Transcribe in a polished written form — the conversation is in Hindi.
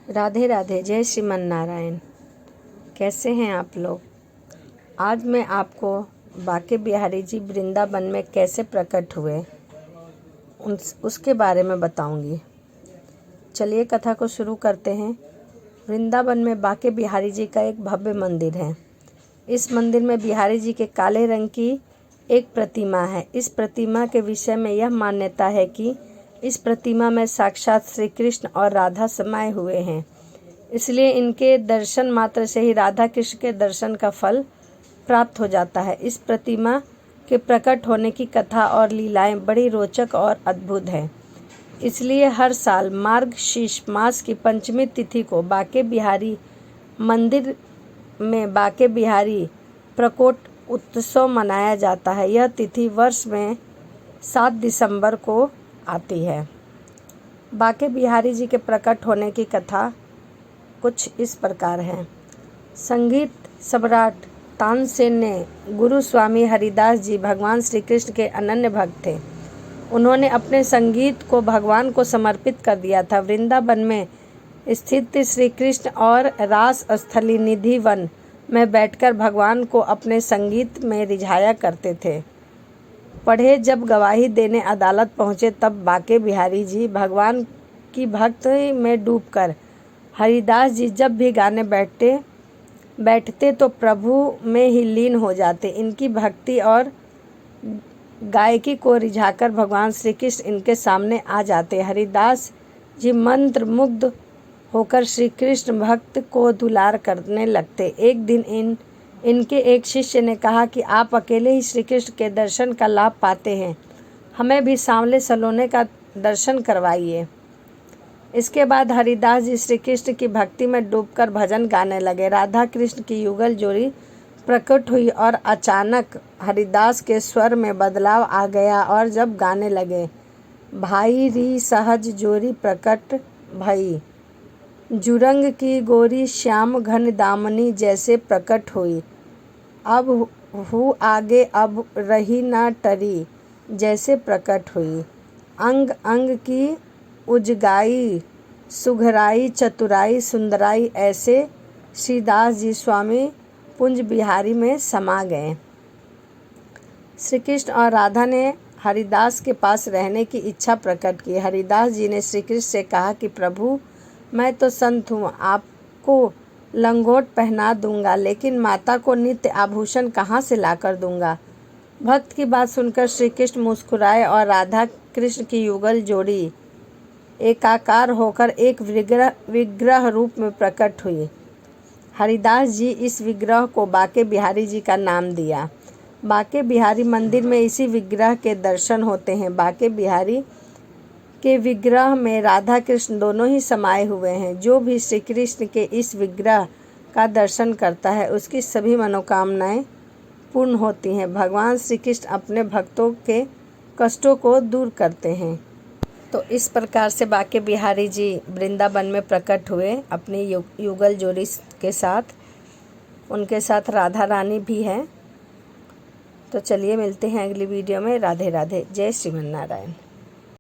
राधे राधे, जय श्रीमन नारायण। कैसे हैं आप लोग? आज मैं आपको बांके बिहारी जी वृंदावन में कैसे प्रकट हुए उसके बारे में बताऊंगी। चलिए कथा को शुरू करते हैं। वृंदावन में बांके बिहारी जी का एक भव्य मंदिर है। इस मंदिर में बिहारी जी के काले रंग की एक प्रतिमा है। इस प्रतिमा के विषय में यह मान्यता है कि इस प्रतिमा में साक्षात श्री कृष्ण और राधा समाये हुए हैं, इसलिए इनके दर्शन मात्र से ही राधा कृष्ण के दर्शन का फल प्राप्त हो जाता है। इस प्रतिमा के प्रकट होने की कथा और लीलाएं बड़ी रोचक और अद्भुत है। इसलिए हर साल मार्गशीर्ष मास की पंचमी तिथि को बांके बिहारी मंदिर में बांके बिहारी प्रकोट उत्सव मनाया जाता है। यह तिथि वर्ष में 7 दिसंबर को आती है। बांके बिहारी जी के प्रकट होने की कथा कुछ इस प्रकार है। संगीत सम्राट तानसेन ने गुरु स्वामी हरिदास जी भगवान श्री कृष्ण के अनन्य भक्त थे। उन्होंने अपने संगीत को भगवान को समर्पित कर दिया था। वृंदावन में स्थित श्री कृष्ण और रास स्थली निधि वन में बैठकर भगवान को अपने संगीत में रिझाया करते थे। पढ़े जब गवाही देने अदालत पहुँचे तब बांके बिहारी जी भगवान की भक्ति में डूबकर हरिदास जी जब भी गाने बैठते तो प्रभु में ही लीन हो जाते। इनकी भक्ति और गायकी को रिझाकर भगवान श्री कृष्ण इनके सामने आ जाते। हरिदास जी मंत्र मुग्ध होकर श्री कृष्ण भक्त को दुलार करने लगते। एक दिन इनके एक शिष्य ने कहा कि आप अकेले ही श्री कृष्ण के दर्शन का लाभ पाते हैं, हमें भी सांवले सलोने का दर्शन करवाइए। इसके बाद हरिदास जी श्री कृष्ण की भक्ति में डूबकर भजन गाने लगे। राधा कृष्ण की युगल जोड़ी प्रकट हुई और अचानक हरिदास के स्वर में बदलाव आ गया और जब गाने लगे, भाई री सहज जोरी प्रकट भई, जुरंग की गोरी श्याम घन दामनी जैसे प्रकट हुई, अब हूँ आगे अब रही ना टरी जैसे प्रकट हुई, अंग अंग की उजगाई सुघराई चतुराई सुंदराई ऐसे श्रीदास जी स्वामी पुंज बिहारी में समा गए। श्री कृष्ण और राधा ने हरिदास के पास रहने की इच्छा प्रकट की। हरिदास जी ने श्री कृष्ण से कहा कि प्रभु, मैं तो संत हूँ, आपको लंगोट पहना दूंगा, लेकिन माता को नित्य आभूषण कहाँ से लाकर दूंगा। भक्त की बात सुनकर श्री कृष्ण मुस्कुराए और राधा कृष्ण की युगल जोड़ी एकाकार होकर एक विग्रह रूप में प्रकट हुई। हरिदास जी इस विग्रह को बांके बिहारी जी का नाम दिया। बांके बिहारी मंदिर में इसी विग्रह के दर्शन होते हैं। बांके बिहारी के विग्रह में राधा कृष्ण दोनों ही समाये हुए हैं। जो भी श्री कृष्ण के इस विग्रह का दर्शन करता है उसकी सभी मनोकामनाएं पूर्ण होती हैं। भगवान श्री कृष्ण अपने भक्तों के कष्टों को दूर करते हैं। तो इस प्रकार से बांके बिहारी जी वृंदावन में प्रकट हुए अपनी युगल जोड़ी के साथ। उनके साथ राधा रानी भी है। तो चलिए मिलते हैं अगली वीडियो में। राधे राधे, जय श्रीमन नारायण।